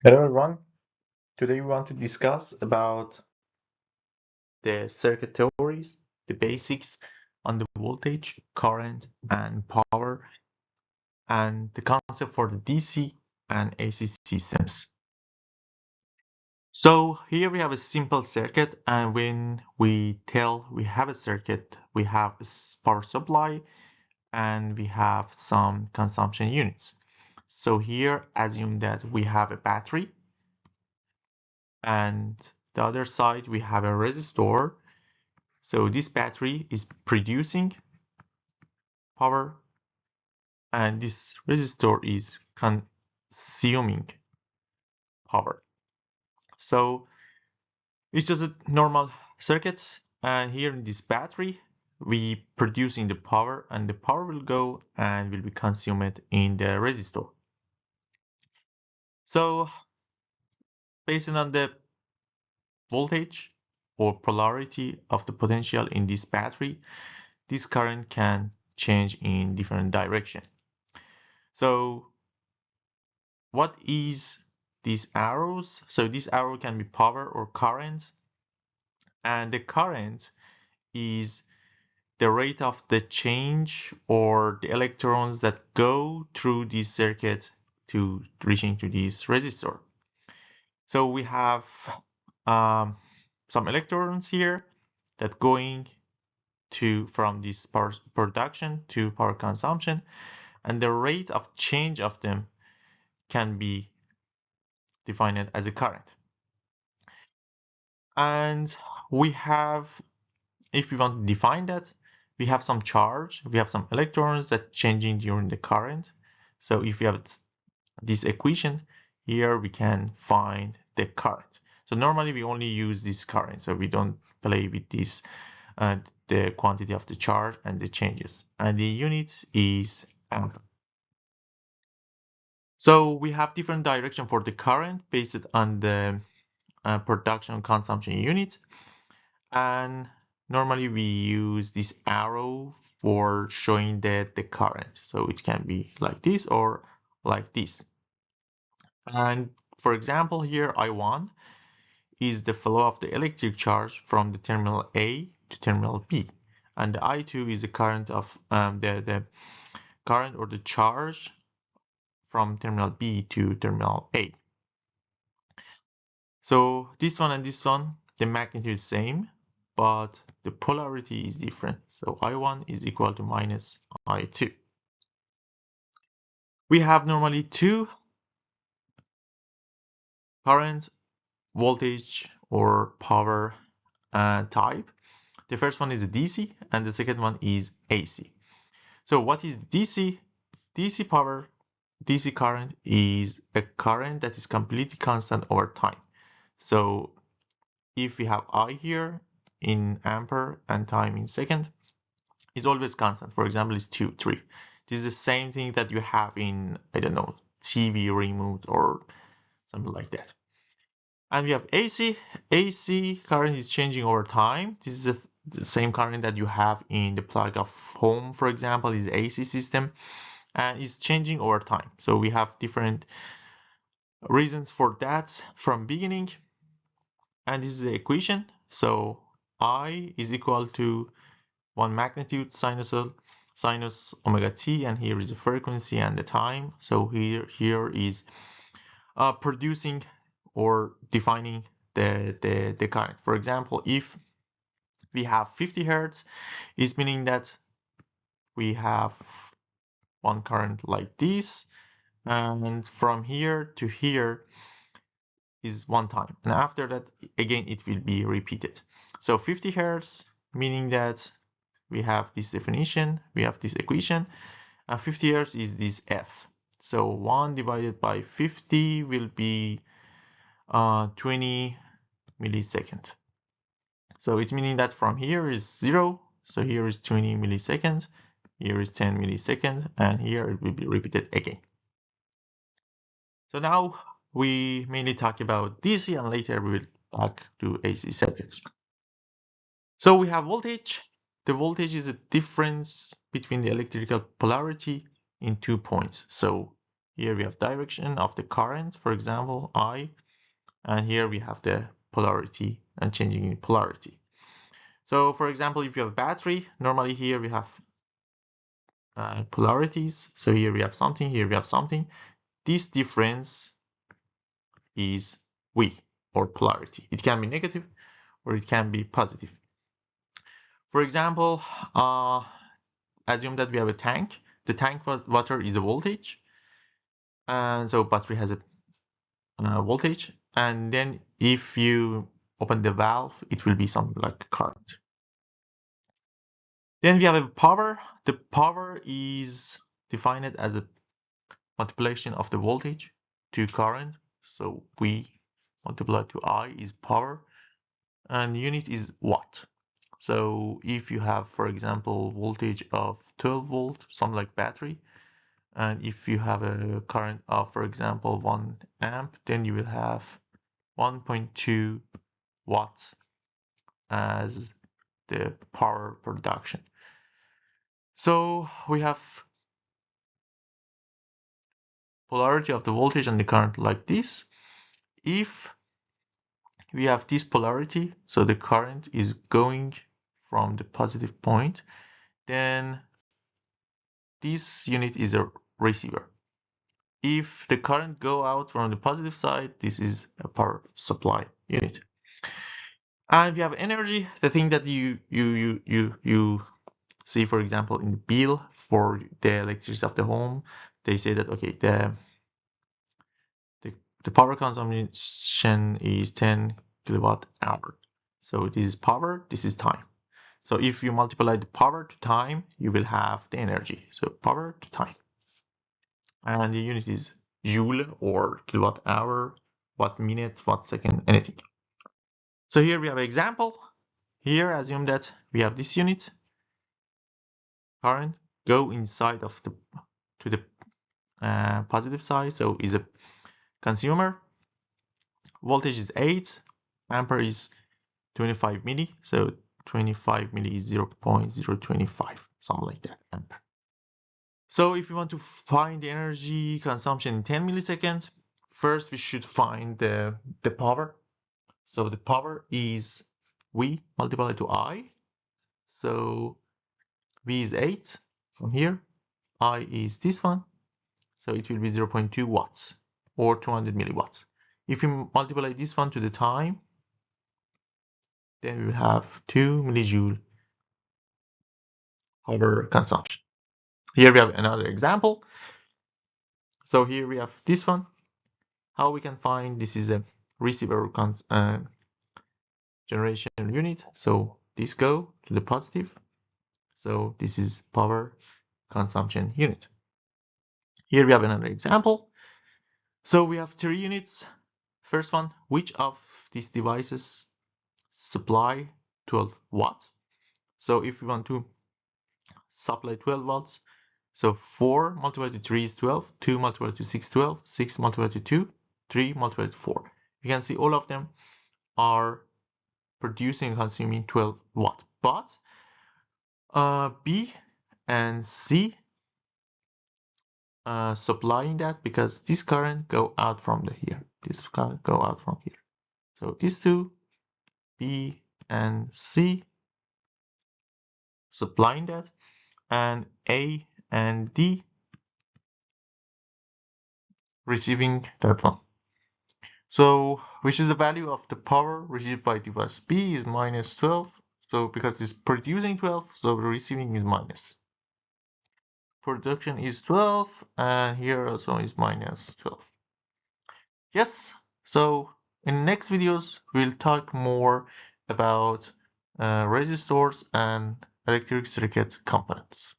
Hello everyone. Today we want to discuss about the circuit theories, the basics on the voltage, current, and power, and the concept for the DC and AC systems. So here we have a simple circuit, and when we tell we have a circuit, we have a power supply and we have some consumption units. So here assume that we have a battery, and the other side we have a resistor. So this battery is producing power and this resistor is consuming power. So it's just a normal circuit, and here in this battery we producing the power, and the power will go and will be consumed in the resistor. So based on the voltage or polarity of the potential in this battery, this current can change in different direction. So what is these arrows? So this arrow can be power or current, and the current is the rate of the change or the electrons that go through this circuit to reaching to this resistor. So we have some electrons here that going to from this power production to power consumption, and the rate of change of them can be defined as a current. And we have, if we want to define that, we have some charge, we have some electrons that changing during the current. So if we have this equation here, we can find the current. So normally we only use this current, so we don't play with this, the quantity of the charge and the changes. And the unit is amp. So we have different direction for the current based on the production consumption unit. And normally we use this arrow for showing the current. So it can be like this or like this. And for example, here I1 is the flow of the electric charge from the terminal A to terminal B. And the I2 is the current of the current or the charge from terminal B to terminal A. So this one and this one, the magnitude is same, but the polarity is different. So I1 is equal to minus I2. We have normally two current, voltage, or power type. The first one is DC, and the second one is AC. So what is DC? DC power, DC current is a current that is completely constant over time. So if we have I here in ampere and time in second, is always constant. For example, it's 2, 3. This is the same thing that you have in, I don't know, TV remote or something like that. And we have AC. AC current is changing over time. This is the same current that you have in the plug of home, for example, is AC system, and it's changing over time. So we have different reasons for that from beginning. And this is the equation. So I is equal to 1 magnitude sinus omega t, and here is the frequency and the time. So here is producing or defining the current. For example, if we have 50 hertz, is meaning that we have one current like this, and from here to here is one time, and after that again it will be repeated. So 50 hertz meaning that we have this definition, we have this equation, and 50 hertz is this F. So 1 divided by 50 will be 20 millisecond. So it's meaning that from here is 0, so here is 20 milliseconds, here is 10 milliseconds, and here it will be repeated again. So now we mainly talk about DC, and later we will talk to AC circuits. So we have voltage. The voltage is a difference between the electrical polarity in 2 points. So Here we have direction of the current, for example, I, and here we have the polarity and changing in polarity. So for example, if you have battery, normally here we have polarities. So here we have something, here we have something. This difference is V, or polarity. It can be negative or it can be positive. For example, assume that we have a tank. The tank water is a voltage, and so battery has a voltage. And then if you open the valve, it will be something like current. Then we have a power. The power is defined as a multiplication of the voltage to current. So V multiplied to I is power, and unit is watt. So if you have, for example, voltage of 12 volt, something like battery, and if you have a current of, for example, 1 amp, then you will have 1.2 watts as the power production. So we have polarity of the voltage and the current like this. If we have this polarity, so the current is going from the positive point, then this unit is a receiver. If the current go out from the positive side, this is a power supply unit. And we have energy, the thing that you see, for example, in the bill for the electricity of the home, they say that okay, the power consumption is 10 kilowatt hour. So this is power, this is time. So if you multiply the power to time, you will have the energy. So power to time. And the unit is joule or kilowatt hour, watt minute, watt second, anything. So here we have an example. Here assume that we have this unit. Current go inside of the to the positive side, so is a consumer. Voltage is 8, ampere is 25 milli, so 25 milli is 0.025, something like that, ampere. So if you want to find the energy consumption in 10 milliseconds, first we should find the power. So the power is V multiplied to I. So V is 8 from here, I is this one, so it will be 0.2 watts or 200 milliwatts. If you multiply this one to the time, then we will have 2 millijoule power consumption. Here we have another example. So here we have this one. How we can find this is a receiver generation unit. So this go to the positive. So this is power consumption unit. Here we have another example. So we have 3 units. First one, which of these devices supply 12 watts? So if we want to supply 12 watts, so 4 multiplied to 3 is 12, 2 multiplied to 6 12, 6 multiplied to 2, 3 multiplied to 4. You can see all of them are producing and consuming 12 watt. But B and C supplying that because this current go out from here. This current go out from here. So these two, B and C, supplying that, and A and D receiving that one. So which is the value of the power received by device B is minus 12. So because it's producing 12, so the receiving is minus. Production is 12, and here also is minus 12. Yes, so in next videos we'll talk more about resistors and electric circuit components.